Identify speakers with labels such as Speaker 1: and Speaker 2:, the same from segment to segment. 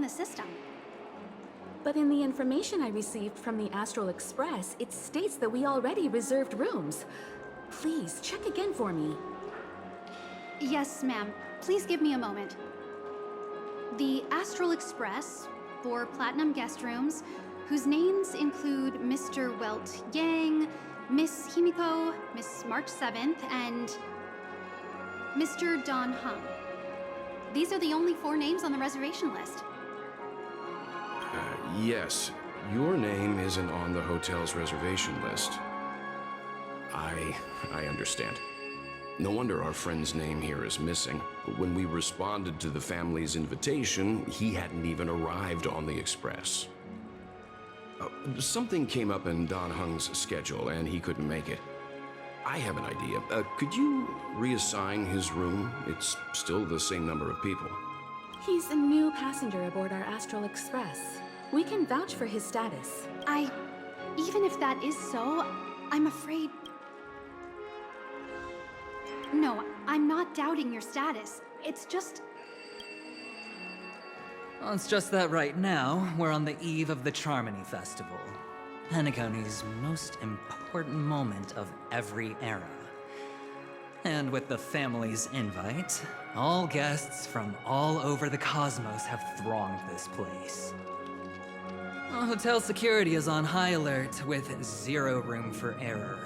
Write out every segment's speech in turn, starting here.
Speaker 1: the system.
Speaker 2: But in the information I received from the Astral Express, it states that we already reserved rooms. Please, check again for me.
Speaker 1: Yes, ma'am. Please give me a moment. The Astral Express, 4 platinum guest rooms, whose names include Mr. Welt Yang, Miss Himiko, Miss March 7th, and Mr. Don Hung. These are the only 4 names on the reservation list.
Speaker 3: Yes. Your name isn't on the hotel's reservation list. I understand. No wonder our friend's name here is missing. When we responded to the family's invitation, he hadn't even arrived on the express. Something came up in Don Hung's schedule, and he couldn't make it. I have an idea. Could you reassign his room? It's still the same number of people.
Speaker 2: He's a new passenger aboard our Astral Express. We can vouch for his status.
Speaker 1: Even if that is so, I'm afraid... No, I'm not doubting your status. It's just...
Speaker 4: Well, it's just that right now, we're on the eve of the Charmony Festival. Penacony's most important moment of every era. And with the family's invite, all guests from all over the cosmos have thronged this place. Hotel security is on high alert with 0 room for error.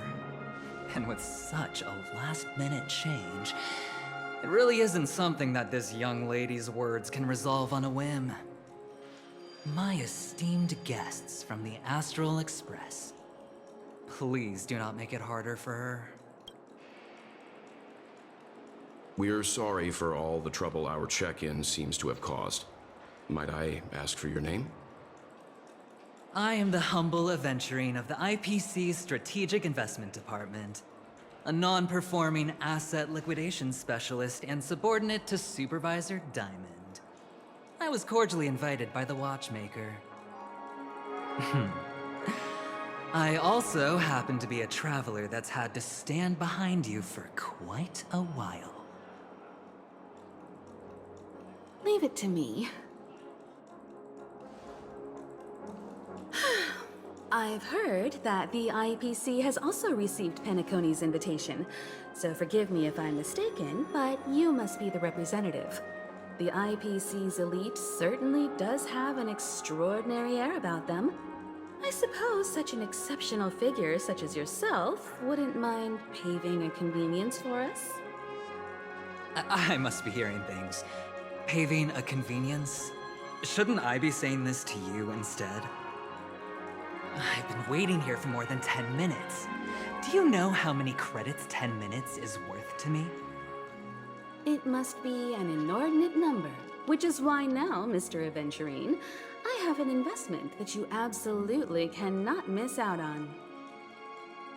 Speaker 4: And with such a last-minute change, it really isn't something that this young lady's words can resolve on a whim. My esteemed guests from the Astral Express, please do not make it harder for her.
Speaker 3: We're sorry for all the trouble our check-in seems to have caused. Might I ask for your name?
Speaker 4: I am the humble adventurine of the IPC's Strategic Investment Department, a non-performing asset liquidation specialist and subordinate to Supervisor Diamond. I was cordially invited by the watchmaker. I also happen to be a traveler that's had to stand behind you for quite a while.
Speaker 2: Leave it to me. I've heard that the IPC has also received Penacony's invitation, so forgive me if I'm mistaken, but you must be the representative. The IPC's elite certainly does have an extraordinary air about them. I suppose such an exceptional figure such as yourself wouldn't mind paving a convenience for us?
Speaker 4: I must be hearing things. Paving a convenience? Shouldn't I be saying this to you instead? I've been waiting here for more than 10 minutes. Do you know how many credits 10 minutes is worth to me?
Speaker 2: It must be an inordinate number, which is why now, Mr. Aventurine, I have an investment that you absolutely cannot miss out on.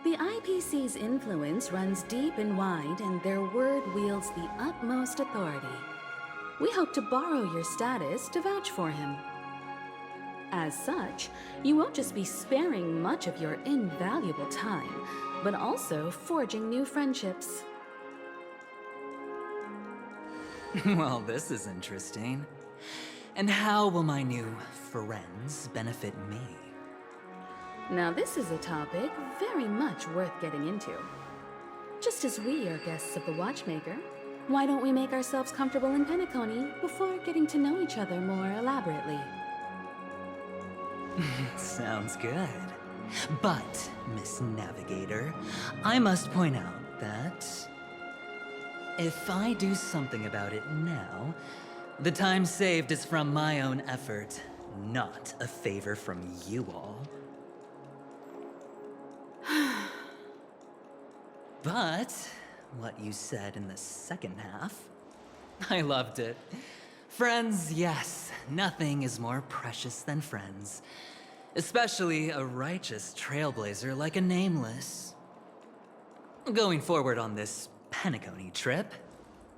Speaker 2: The IPC's influence runs deep and wide, and their word wields the utmost authority. We hope to borrow your status to vouch for him. As such, you won't just be sparing much of your invaluable time, but also forging new friendships.
Speaker 4: Well, this is interesting. And how will my new friends benefit me?
Speaker 2: Now this is a topic very much worth getting into. Just as we are guests of the Watchmaker, why don't we make ourselves comfortable in Penacony before getting to know each other more elaborately?
Speaker 4: Sounds good. But, Miss Navigator, I must point out that if I do something about it now, the time saved is from my own effort, not a favor from you all. But what you said in the second half, I loved it. Friends, yes, nothing is more precious than friends. Especially a righteous trailblazer like a Nameless. Going forward on this Penacony trip,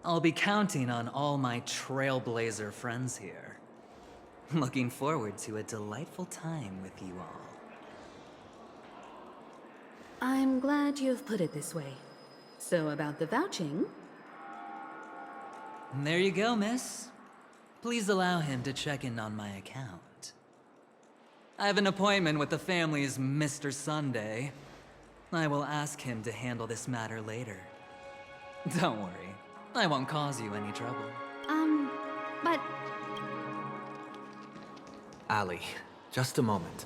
Speaker 4: I'll be counting on all my trailblazer friends here. Looking forward to a delightful time with you all.
Speaker 2: I'm glad you've put it this way. So about the vouching...
Speaker 4: There you go, miss. please allow him to check in on my account. I have an appointment with the family's Mr. Sunday. I will ask him to handle this matter later. Don't worry, I won't cause you any trouble.
Speaker 1: But
Speaker 5: Ali, just a moment.